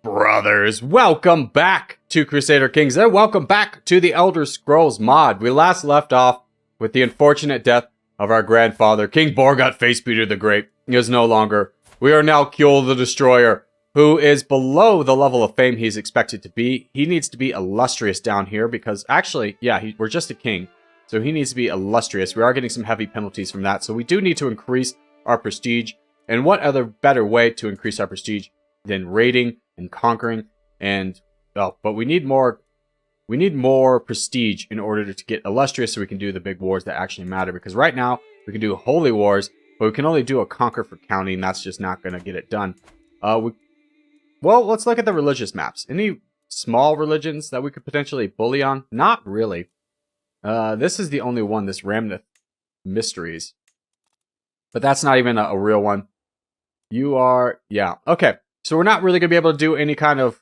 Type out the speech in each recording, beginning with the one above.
Brothers, welcome back to Crusader Kings and welcome back to the Elder Scrolls mod. We last left off with the unfortunate death of our grandfather, King Borgut Facebeater the Great. He is no longer. We are now Kjol the Destroyer, who is below the level of fame he's expected to be. He needs to be illustrious down here because actually, yeah, we're just a king. So he needs to be illustrious. We are getting some heavy penalties from that. So we do need to increase our prestige. And what other better way to increase our prestige than raiding and conquering? And but we need more prestige in order to get illustrious so we can do the big wars that actually matter. Because right now we can do holy wars, but we can only do a conquer for county, and that's just not going to get it done. Well, let's look at the religious maps. Any small religions that we could potentially bully on? Not really. This is the only one, this Ramneth Mysteries. But that's not even a real one. You are, yeah. Okay, so we're not really going to be able to do any kind of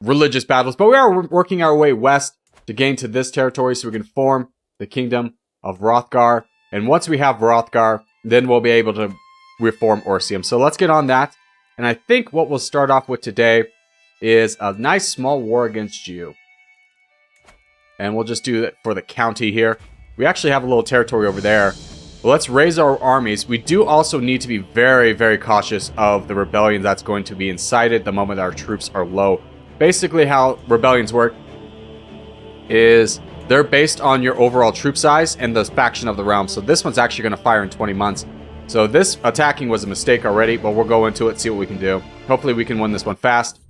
religious battles, but we are working our way west to gain to this territory so we can form the kingdom of Hrothgar. And once we have Hrothgar, then we'll be able to reform Orcium. So let's get on that. And I think what we'll start off with today is a nice small war against you. And we'll just do it for the county here. We actually have a little territory over there. Well, let's raise our armies. We do also need to be very, very cautious of the rebellion that's going to be incited the moment our troops are low. Basically, how rebellions work is they're based on your overall troop size and the faction of the realm. So this one's actually going to fire in 20 months. So this attacking was a mistake already, but we'll go into it, see what we can do. Hopefully we can win this one fast.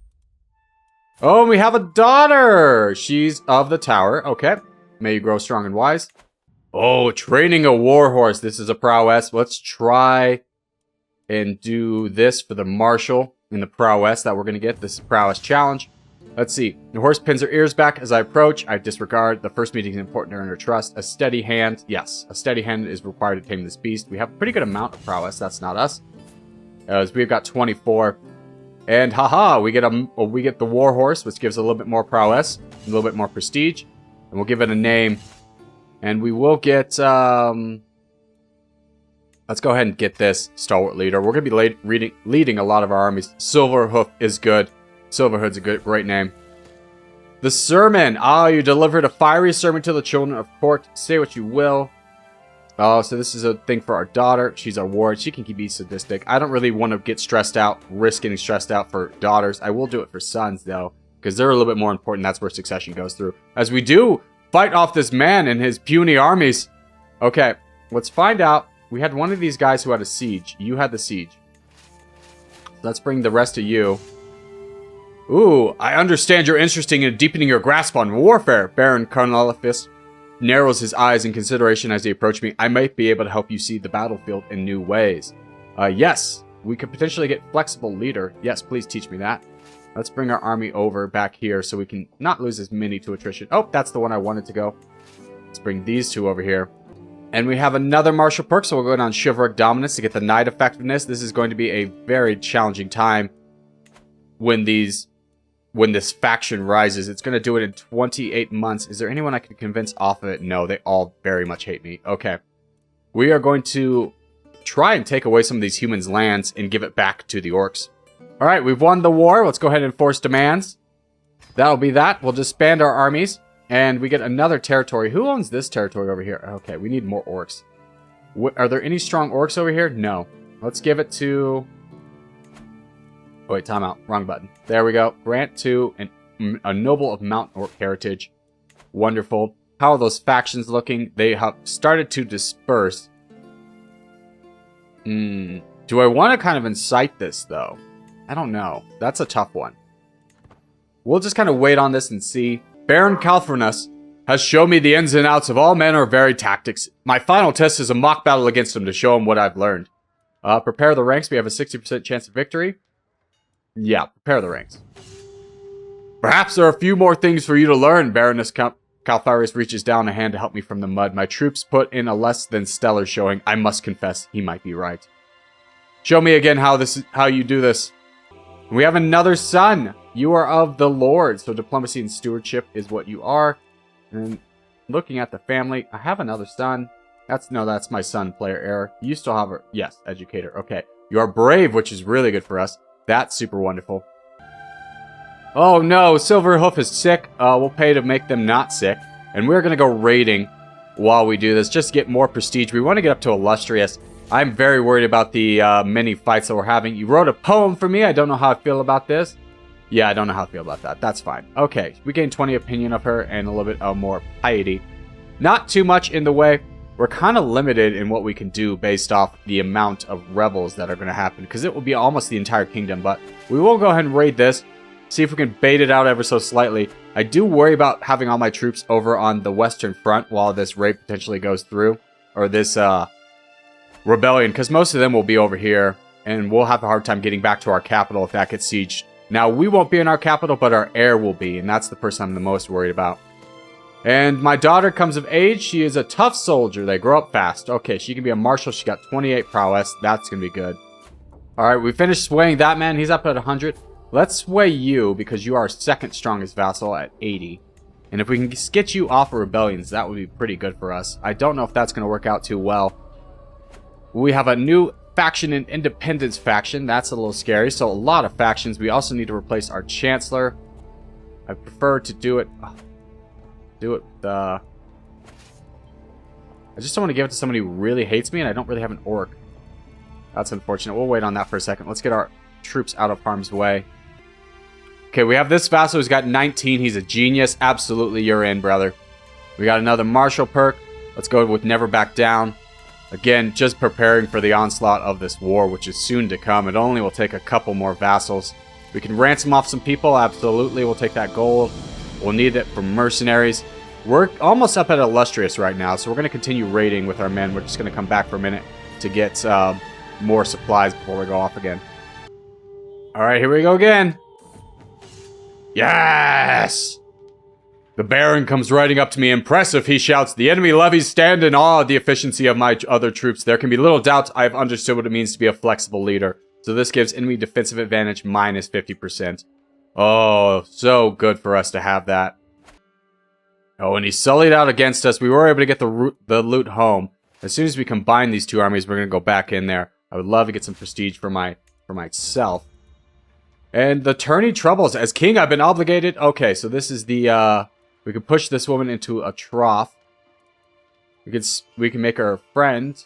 Oh, and we have a daughter! She's of the tower. Okay. May you grow strong and wise. Oh, training a warhorse. This is a prowess. Let's try and do this for the marshal in the prowess that we're going to get. This is prowess challenge. Let's see. The horse pins her ears back as I approach. I disregard. The first meeting is important to earn her trust. A steady hand. Yes, a steady hand is required to tame this beast. We have a pretty good amount of prowess. That's not us. As we've got 24. And haha, we get the warhorse, which gives a little bit more prowess, a little bit more prestige. And we'll give it a name. And we will get, let's go ahead and get this stalwart leader. We're going to be leading a lot of our armies. Silverhoof is good. Silverhood's a great name. The sermon. Ah, you delivered a fiery sermon to the children of court. Say what you will. Oh, so this is a thing for our daughter. She's our ward. She can be sadistic. I don't really want to get stressed out, risk getting stressed out for daughters. I will do it for sons, though, because they're a little bit more important. That's where succession goes through. As we do fight off this man and his puny armies. Okay, let's find out. We had one of these guys who had a siege. You had the siege. Let's bring the rest of you. Ooh, I understand you're interested in deepening your grasp on warfare. Baron Carnolifus narrows his eyes in consideration as he approached me. I might be able to help you see the battlefield in new ways. Yes, we could potentially get flexible leader. Yes, please teach me that. Let's bring our army over back here so we can not lose as many to attrition. Oh, that's the one I wanted to go. Let's bring these two over here. And we have another martial perk, so we'll go on Chivalric Dominance to get the Knight effectiveness. This is going to be a very challenging time when this faction rises. It's going to do it in 28 months. Is there anyone I can convince off of it? No, they all very much hate me. Okay. We are going to try and take away some of these humans' lands and give it back to the orcs. All right, we've won the war. Let's go ahead and enforce demands. That'll be that. We'll disband our armies, and we get another territory. Who owns this territory over here? Okay, we need more orcs. Are there any strong orcs over here? No. Let's give it to... Oh, wait, time out. Wrong button. There we go. Grant to a noble of Mountain Orc heritage. Wonderful. How are those factions looking? They have started to disperse. Do I want to kind of incite this, though? I don't know. That's a tough one. We'll just kind of wait on this and see. Baron Calphurnus has shown me the ins and outs of all manner of varied tactics. My final test is a mock battle against him to show him what I've learned. Prepare the ranks. We have a 60% chance of victory. Yeah, prepare the ranks. Perhaps there are a few more things for you to learn. Baroness Calphyrus reaches down a hand to help me from the mud. My troops put in a less than stellar showing. I must confess, he might be right. Show me again how you do this. We have another son. You are of the Lord. So diplomacy and stewardship is what you are. And looking at the family, I have another son. That's my son, player error. You still have her. Yes, educator. Okay. You are brave, which is really good for us. That's super wonderful. Oh no, Silverhoof is sick. We'll pay to make them not sick. And we're going to go raiding while we do this, just to get more prestige. We want to get up to Illustrious. I'm very worried about the many fights that we're having. You wrote a poem for me. I don't know how I feel about this. Yeah, I don't know how I feel about that. That's fine. Okay, we gained 20 opinion of her and a little bit more piety. Not too much in the way. We're kind of limited in what we can do based off the amount of rebels that are going to happen, because it will be almost the entire kingdom. But we will go ahead and raid this, see if we can bait it out ever so slightly. I do worry about having all my troops over on the western front while this raid potentially goes through, or this rebellion, because most of them will be over here, and we'll have a hard time getting back to our capital if that gets sieged. Now, we won't be in our capital, but our heir will be, and that's the person I'm the most worried about. And my daughter comes of age. She is a tough soldier. They grow up fast. Okay, she can be a marshal. She got 28 prowess. That's going to be good. All right, we finished swaying that man. He's up at 100. Let's sway you, because you are our second strongest vassal at 80. And if we can get you off of rebellions, that would be pretty good for us. I don't know if that's going to work out too well. We have a new faction, an independence faction. That's a little scary. So a lot of factions. We also need to replace our chancellor. I prefer to do it I just don't want to give it to somebody who really hates me, and I don't really have an orc. That's unfortunate. We'll wait on that for a second. Let's get our troops out of harm's way. Okay, we have this vassal who's got 19. He's a genius. Absolutely, you're in, brother. We got another martial perk. Let's go with Never Back Down. Again, just preparing for the onslaught of this war, which is soon to come. It only will take a couple more vassals. We can ransom off some people. Absolutely, we'll take that gold. We'll need it for mercenaries. We're almost up at Illustrious right now, so we're going to continue raiding with our men. We're just going to come back for a minute to get more supplies before we go off again. All right, here we go again. Yes! The Baron comes riding up to me. Impressive, he shouts. The enemy levies stand in awe of the efficiency of my other troops. There can be little doubt I have understood what it means to be a flexible leader. So this gives enemy defensive advantage minus 50%. Oh, so good for us to have that. Oh, and he sullied out against us. We were able to get the loot home. As soon as we combine these two armies, we're going to go back in there. I would love to get some prestige for myself. And the tourney troubles. As king, I've been obligated. Okay, so this is the... we can push this woman into a trough. We can make her a friend.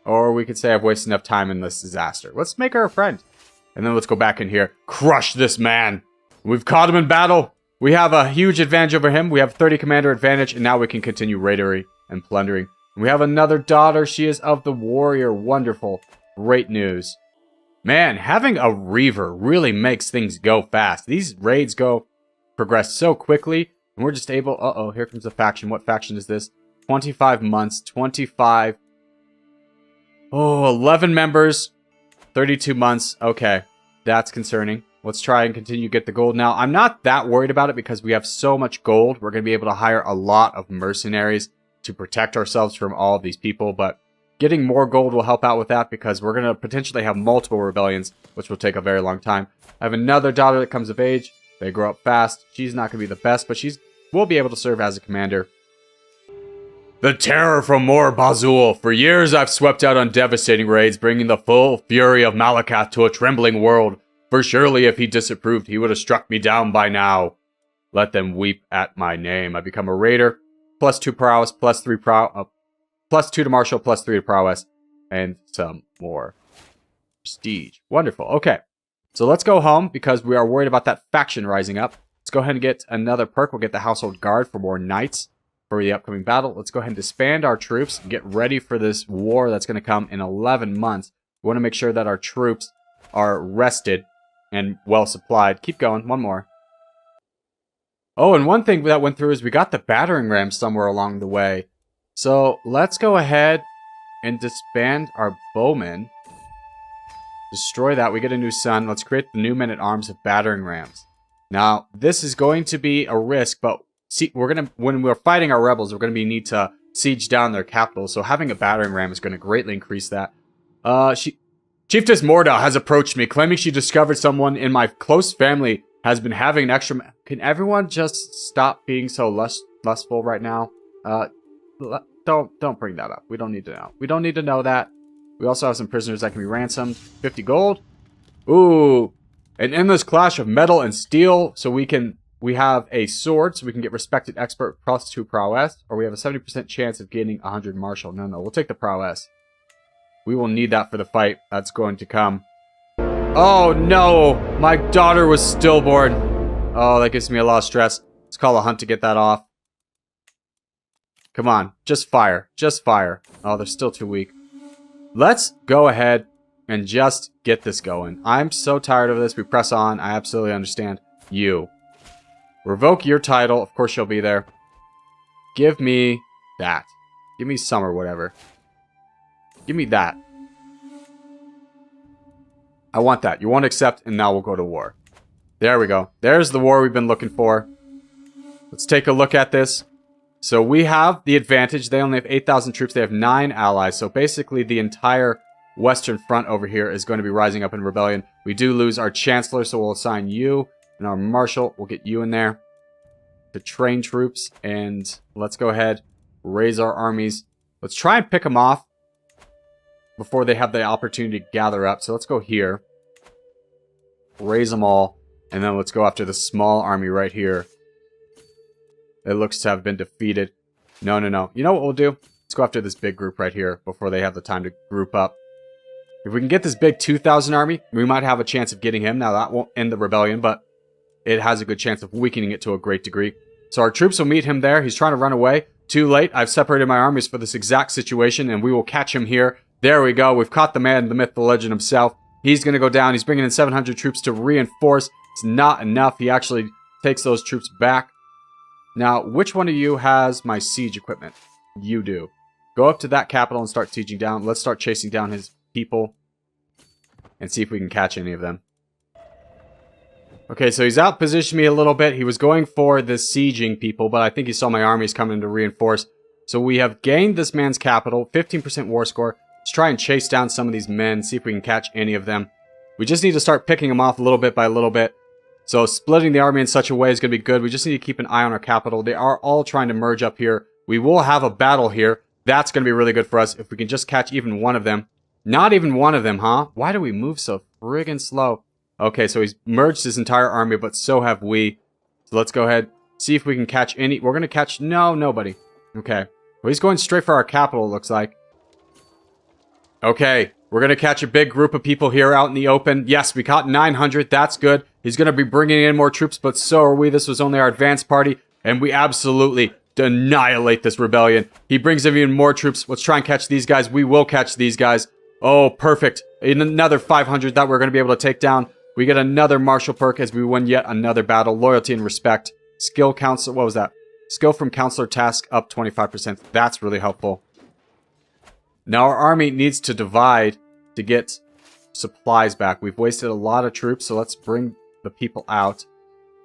Or we could say I've wasted enough time in this disaster. Let's make her a friend. And then let's go back in here. Crush this man. We've caught him in battle. We have a huge advantage over him. We have 30 commander advantage. And now we can continue raidery and plundering. We have another daughter. She is of the warrior. Wonderful. Great news. Man, having a reaver really makes things go fast. These raids progress so quickly. And we're just able... Uh-oh, here comes a faction. What faction is this? 25 months. 25... Oh, 11 members. 32 months. Okay, that's concerning. Let's try and continue to get the gold. Now, I'm not that worried about it because we have so much gold. We're going to be able to hire a lot of mercenaries to protect ourselves from all of these people. But getting more gold will help out with that because we're going to potentially have multiple rebellions, which will take a very long time. I have another daughter that comes of age. They grow up fast. She's not going to be the best, but will be able to serve as a commander. The terror from Mor Bazul. For years I've swept out on devastating raids, bringing the full fury of Malakath to a trembling world. For surely if he disapproved, he would have struck me down by now. Let them weep at my name. I become a raider. +2 prowess, +3 +2 to martial, +3 to prowess, and some more prestige. Wonderful. Okay, so let's go home because we are worried about that faction rising up. Let's go ahead and get another perk. We'll get the Household Guard for more knights for the upcoming battle. Let's go ahead and disband our troops and get ready for this war that's going to come in 11 months. We want to make sure that our troops are rested and well supplied. Keep going. One more. Oh, and one thing that went through is we got the battering ram somewhere along the way. So let's go ahead and disband our bowmen. Destroy that. We get a new son. Let's create the new men-at-arms of battering rams. Now, this is going to be a risk, but see, when we're fighting our rebels, we're going to need to siege down their capital. So having a battering ram is going to greatly increase that. Chiefess Morda has approached me, claiming she discovered someone in my close family has been having an extra... Can everyone just stop being so lustful right now? Don't bring that up. We don't need to know. We don't need to know that. We also have some prisoners that can be ransomed. 50 gold. Ooh. An endless clash of metal and steel. So we have a sword, so we can get respected expert +2 prowess. Or we have a 70% chance of gaining 100 martial. No, we'll take the prowess. We will need that for the fight that's going to come. Oh no! My daughter was stillborn. Oh, that gives me a lot of stress. Let's call a hunt to get that off. Come on, just fire. Just fire. Oh, they're still too weak. Let's go ahead and just get this going. I'm so tired of this. We press on. I absolutely understand. You. Revoke your title. Of course you'll be there. Give me that. Give me some or whatever. Give me that. I want that. You won't accept, and now we'll go to war. There we go. There's the war we've been looking for. Let's take a look at this. So we have the advantage. They only have 8,000 troops. They have 9 allies. So basically the entire Western Front over here is going to be rising up in rebellion. We do lose our Chancellor, so we'll assign you. And our Marshal, we'll get you in there to train troops. And let's go ahead, raise our armies. Let's try and pick them off before they have the opportunity to gather up. So let's go here. Raise them all. And then let's go after the small army right here. It looks to have been defeated. No. You know what we'll do? Let's go after this big group right here before they have the time to group up. If we can get this big 2,000 army, we might have a chance of getting him. Now, that won't end the rebellion, but it has a good chance of weakening it to a great degree. So our troops will meet him there. He's trying to run away. Too late. I've separated my armies for this exact situation, and we will catch him here. There we go. We've caught the man, the myth, the legend himself. He's going to go down. He's bringing in 700 troops to reinforce. It's not enough. He actually takes those troops back. Now, which one of you has my siege equipment? You do. Go up to that capital and start sieging down. Let's start chasing down his people and see if we can catch any of them. Okay, so he's outpositioned me a little bit. He was going for the sieging people, but I think he saw my armies coming to reinforce. So we have gained this man's capital, 15% war score. Let's try and chase down some of these men, see if we can catch any of them. We just need to start picking them off little bit by little bit. So splitting the army in such a way is going to be good. We just need to keep an eye on our capital. They are all trying to merge up here. We will have a battle here. That's going to be really good for us if we can just catch even one of them. Not even one of them, huh? Why do we move so friggin' slow? Okay, so he's merged his entire army, but so have we. So let's go ahead, see if we can catch any. We're going to catch... No, nobody. Okay. Well, he's going straight for our capital, it looks like. Okay. We're going to catch a big group of people here out in the open. Yes, we caught 900. That's good. He's going to be bringing in more troops, but so are we. This was only our advance party, and we absolutely annihilate this rebellion. He brings in even more troops. Let's try and catch these guys. We will catch these guys. Oh, perfect. Another 500 that we're going to be able to take down. We get another martial perk as we win yet another battle. Loyalty and respect. Skill counselor. What was that? Skill from counselor task up 25%. That's really helpful. Now our army needs to divide to get supplies back. We've wasted a lot of troops, so let's bring the people out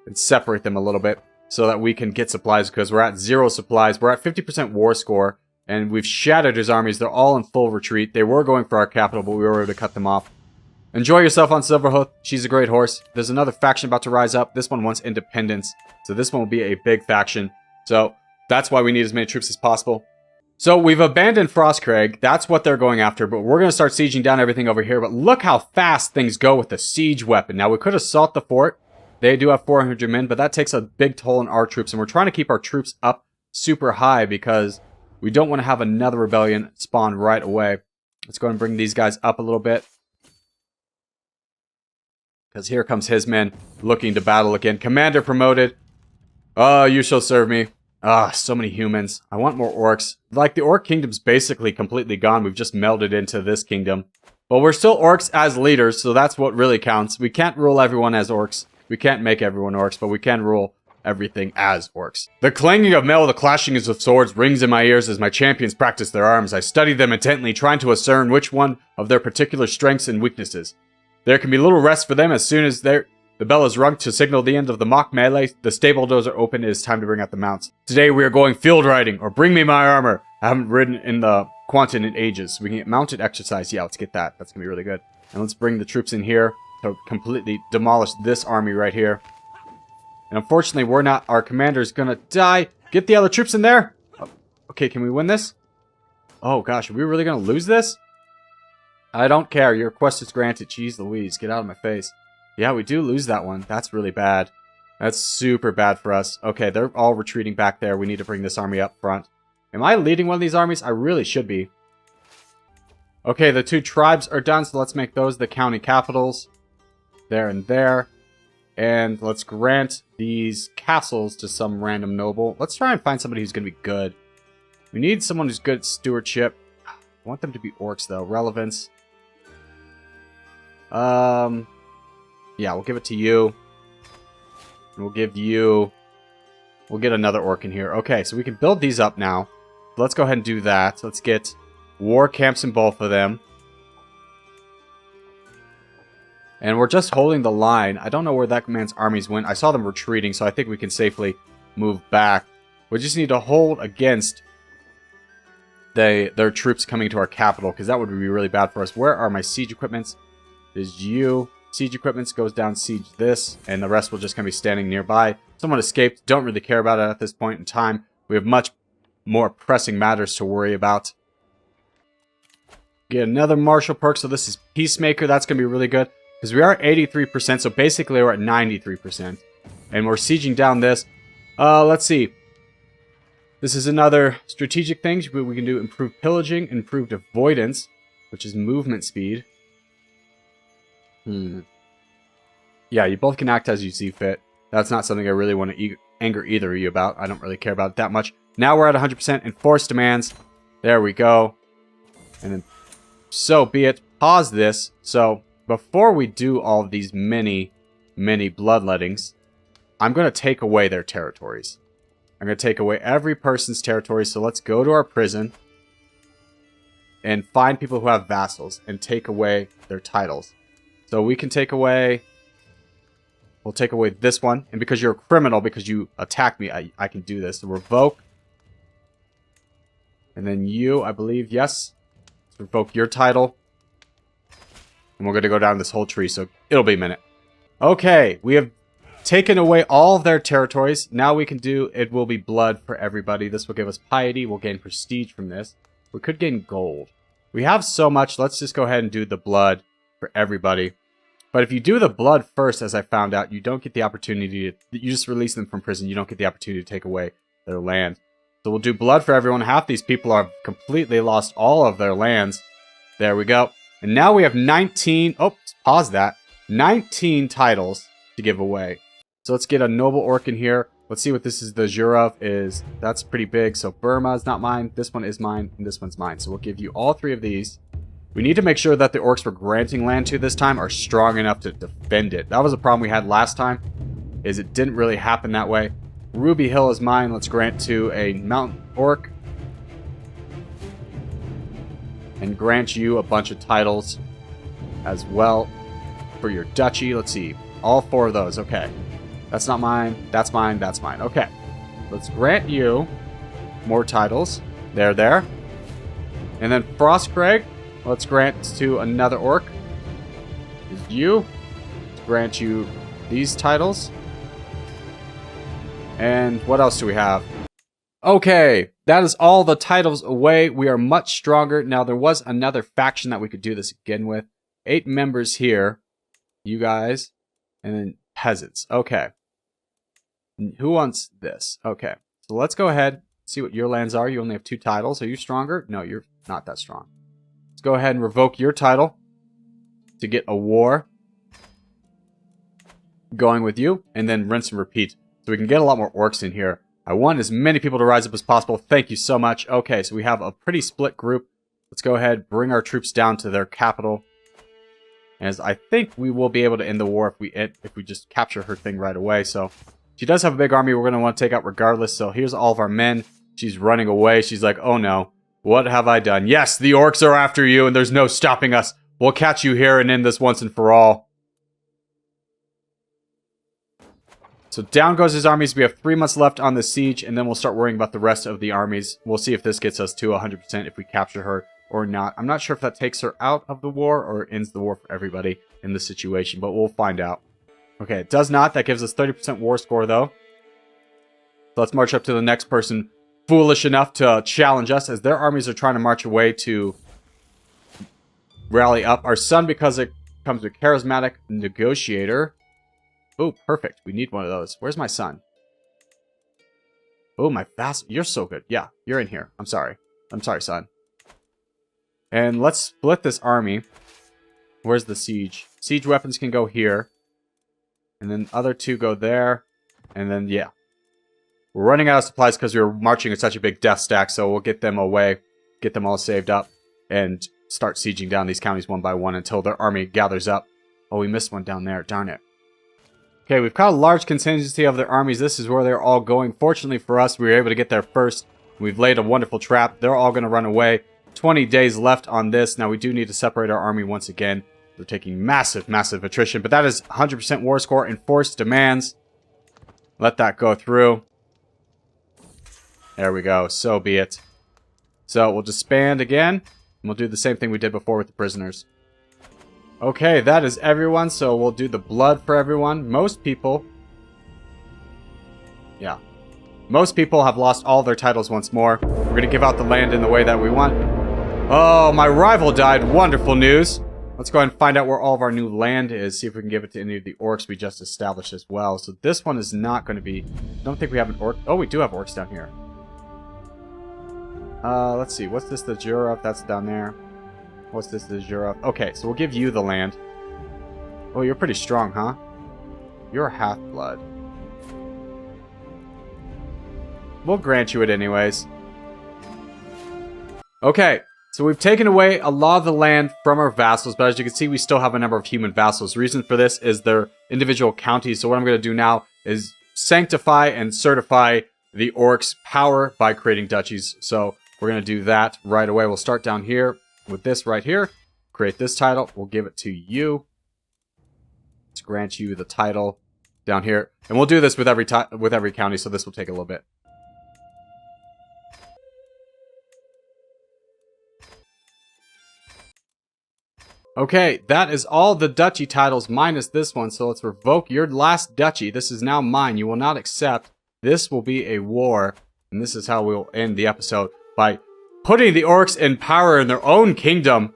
and separate them a little bit so that we can get supplies, because we're at 0 supplies. We're at 50% war score, and we've shattered his armies. They're all in full retreat. They were going for our capital, but we were able to cut them off. Enjoy yourself on Silverhoof. She's a great horse. There's another faction about to rise up. This one wants independence, so this one will be a big faction. So that's why we need as many troops as possible. So we've abandoned Frostcraig. That's what they're going after, but we're going to start sieging down everything over here. But look how fast things go with the siege weapon. Now, we could assault the fort. They do have 400 men, but that takes a big toll on our troops, and we're trying to keep our troops up super high because we don't want to have another rebellion spawn right away. Let's go and bring these guys up a little bit, because here comes his men looking to battle again. Commander promoted. Oh, you shall serve me. Ah, so many humans. I want more orcs. Like, the orc kingdom's basically completely gone. We've just melded into this kingdom. But we're still orcs as leaders, so that's what really counts. We can't rule everyone as orcs. We can't make everyone orcs, but we can rule everything as orcs. The clanging of mail, the clashing of swords rings in my ears as my champions practice their arms. I study them intently, trying to discern which one of their particular strengths and weaknesses. There can be little rest for them as soon as the bell is rung to signal the end of the mock melee. The stable doors are open. It is time to bring out the mounts. Today we are going field riding, or bring me my armor. I haven't ridden in the Quantum in ages. We can get mounted exercise. Yeah, let's get that. That's going to be really good. And let's bring the troops in here to completely demolish this army right here. And unfortunately, our commander's going to die. Get the other troops in there. Oh, okay, can we win this? Oh gosh, are we really going to lose this? I don't care. Your request is granted. Jeez Louise, get out of my face. Yeah, we do lose that one. That's really bad. That's super bad for us. Okay, they're all retreating back there. We need to bring this army up front. Am I leading one of these armies? I really should be. Okay, the 2 tribes are done, so let's make those the county capitals. There and there. And let's grant these castles to some random noble. Let's try and find somebody who's going to be good. We need someone who's good at stewardship. I want them to be orcs, though. Relevance. Yeah, we'll give it to you. And we'll give you... We'll get another orc in here. Okay, so we can build these up now. Let's go ahead and do that. Let's get war camps in both of them. And we're just holding the line. I don't know where that man's armies went. I saw them retreating, so I think we can safely move back. We just need to hold against their troops coming to our capital, because that would be really bad for us. Where are my siege equipments? There's you. Siege equipments goes down siege this, and the rest will just kind of be standing nearby. Someone escaped. Don't really care about it at this point in time. We have much more pressing matters to worry about. Get another martial perk, so this is Peacemaker. That's going to be really good, because we are at 83%, so basically we're at 93%. And we're sieging down this. Let's see. This is another strategic thing. We can do improved pillaging, improved avoidance, which is movement speed. Yeah, you both can act as you see fit. That's not something I really want to anger either of you about. I don't really care about it that much. Now we're at 100% enforced demands. There we go. And then, so be it. Pause this. So, before we do all of these many bloodlettings, I'm going to take away their territories. I'm going to take away every person's territory. So let's go to our prison and find people who have vassals and take away their titles. So we can take away... We'll take away this one. And because you're a criminal, because you attacked me, I can do this. So revoke. And then you, I believe, yes. Let's revoke your title. And we're going to go down this whole tree, so it'll be a minute. Okay, we have taken away all of their territories. Now we can do, it will be blood for everybody. This will give us piety. We'll gain prestige from this. We could gain gold. We have so much. Let's just go ahead and do the blood for everybody. But if you do the blood first, as I found out, you don't get the opportunity to... You just release them from prison. You don't get the opportunity to take away their land. So we'll do blood for everyone. Half these people have completely lost all of their lands. There we go. And now we have 19... Oh, pause that. 19 titles to give away. So let's get a noble orc in here. Let's see what this is. The Zhurov is... That's pretty big. So Burma is not mine. This one is mine. And this one's mine. So we'll give you all 3 of these. We need to make sure that the orcs we're granting land to this time are strong enough to defend it. That was a problem we had last time, is it didn't really happen that way. Ruby Hill is mine. Let's grant to a mountain orc. And grant you a bunch of titles as well for your duchy. Let's see. All 4 of those. Okay. That's not mine. That's mine. That's mine. Okay. Let's grant you more titles. There. And then Frostcraig. Let's grant to another orc. Is you. Let's grant you these titles. And what else do we have? Okay, that is all the titles away. We are much stronger. Now, there was another faction that we could do this again with. 8 members here. You guys. And then peasants. Okay. Who wants this? Okay. So let's go ahead. See what your lands are. You only have 2 titles. Are you stronger? No, you're not that strong. Let's go ahead and revoke your title to get a war going with you. And then rinse and repeat. So we can get a lot more orcs in here. I want as many people to rise up as possible. Thank you so much. Okay, so we have a pretty split group. Let's go ahead, bring our troops down to their capital. As I think we will be able to end the war if we just capture her thing right away. So she does have a big army we're going to want to take out regardless. So here's all of our men. She's running away. She's like, oh no, what have I done? Yes, the orcs are after you and there's no stopping us. We'll catch you here and end this once and for all. So down goes his armies. We have 3 months left on the siege, and then we'll start worrying about the rest of the armies. We'll see if this gets us to 100% if we capture her or not. I'm not sure if that takes her out of the war or ends the war for everybody in this situation, but we'll find out. Okay, it does not. That gives us 30% war score, though. So let's march up to the next person foolish enough to challenge us, as their armies are trying to march away to rally up. Our son, because comes with Charismatic Negotiator. Oh, perfect. We need one of those. Where's my son? Oh, my vassal. You're so good. Yeah, you're in here. I'm sorry. I'm sorry, son. And let's split this army. Where's the siege? Siege weapons can go here. And then other two go there. And then, yeah. We're running out of supplies because we were marching in such a big death stack, so we'll get them away, get them all saved up, and start sieging down these counties one by one until their army gathers up. Oh, we missed one down there. Darn it. Okay, we've got a large contingency of their armies. This is where they're all going. Fortunately for us, we were able to get there first. We've laid a wonderful trap. They're all going to run away. 20 days left on this. Now, we do need to separate our army once again. They're taking massive, massive attrition, but that is 100% war score. Enforced demands. Let that go through. There we go. So be it. So we'll disband again. And we'll do the same thing we did before with the prisoners. Okay, that is everyone. So we'll do the blood for everyone. Most people... Yeah. Most people have lost all their titles once more. We're going to give out the land in the way that we want. Oh, my rival died. Wonderful news. Let's go ahead and find out where all of our new land is. See if we can give it to any of the orcs we just established as well. So this one is not going to be... I don't think we have an orc... Oh, we do have orcs down here. Let's see. What's this, the Jura? That's down there. What's this, the Jura? Okay, so we'll give you the land. Oh, you're pretty strong, huh? You're half-blood. We'll grant you it anyways. Okay, so we've taken away a lot of the land from our vassals, but as you can see, we still have a number of human vassals. The reason for this is their individual counties. So what I'm going to do now is sanctify and certify the orcs' power by creating duchies. So we're going to do that right away. We'll start down here with this right here. Create this title. We'll give it to you. Let's grant you the title down here. And we'll do this with every county, so this will take a little bit. Okay, that is all the duchy titles minus this one. So let's revoke your last duchy. This is now mine. You will not accept. This will be a war. And this is how we'll end the episode. By putting the orcs in power in their own kingdom.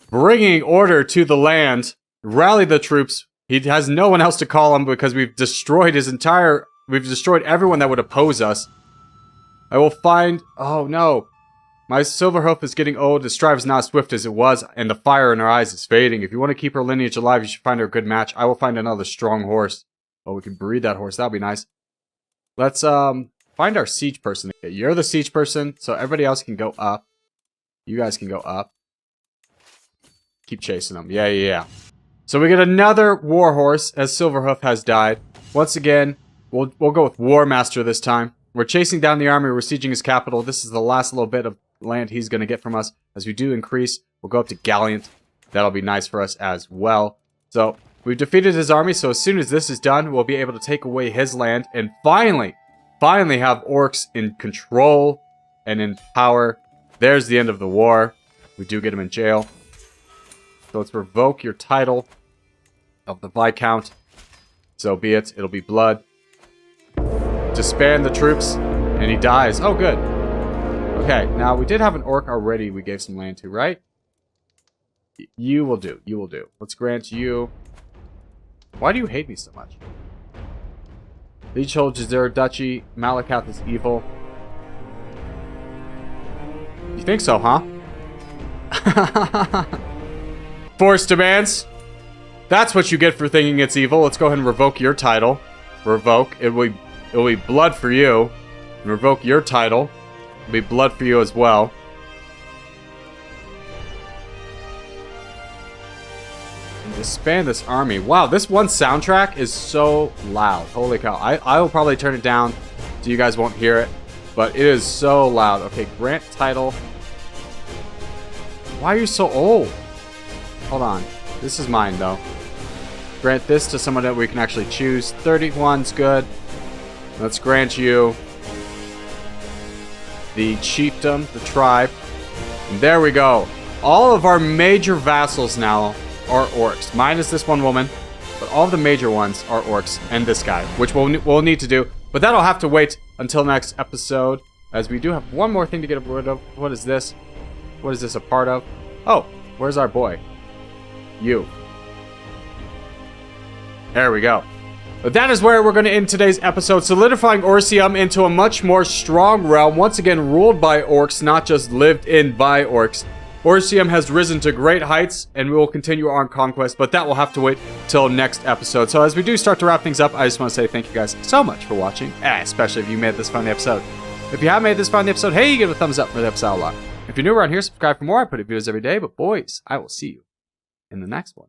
Bringing order to the land. Rally the troops. He has no one else to call him because we've destroyed his entire... We've destroyed everyone that would oppose us. I will find... Oh no. My silver hoof is getting old, the strive is not as swift as it was, and the fire in her eyes is fading. If you want to keep her lineage alive, you should find her a good match. I will find another strong horse. Oh, we can breed that horse. That'll be nice. Let's find our siege person. Okay, you're the siege person, so everybody else can go up. You guys can go up. Keep chasing them. Yeah. So we get another war horse, as Silverhoof has died. Once again, we'll go with War Master this time. We're chasing down the army. We're sieging his capital. This is the last little bit of land he's going to get from us. As we do increase, we'll go up to Gallant. That'll be nice for us as well. So we've defeated his army. So as soon as this is done, we'll be able to take away his land and finally have orcs in control and in power. There's the end of the war. We do get him in jail. So let's revoke your title of the Viscount. So be it. It'll be blood. Disband the troops, and he dies. Oh, good. Okay, now we did have an orc already we gave some land to, right? You will do. You will do. Let's grant you... Why do you hate me so much? Leech holds their duchy. Malakath is evil. You think so, huh? Force demands. That's what you get for thinking it's evil. Let's go ahead and revoke your title. Revoke. It will be blood for you. And revoke your title. It'll be blood for you as well. And disband this army. Wow, this one soundtrack is so loud. Holy cow. I will probably turn it down so you guys won't hear it. But it is so loud. Okay, grant title. Why are you so old? Hold on. This is mine, though. Grant this to someone that we can actually choose. 31's good. Let's grant you the chiefdom, the tribe. And there we go. All of our major vassals now are orcs. Minus this one woman. But all of the major ones are orcs. And this guy, which we'll need to do. But that'll have to wait until next episode. As we do have one more thing to get rid of. What is this? What is this a part of? Oh, where's our boy? you. There we go. But that is where we're going to end today's episode, solidifying Orcium into a much more strong realm, once again ruled by orcs, not just lived in by orcs. Orcium has risen to great heights, and we will continue our conquest, but that will have to wait till next episode. So as we do start to wrap things up, I just want to say thank you guys so much for watching, especially if you made this fun the episode. If you have made this fun the episode, hey, give it a thumbs up for the episode a lot. If you're new around here, subscribe for more. I put videos every day, but boys, I will see you in the next one.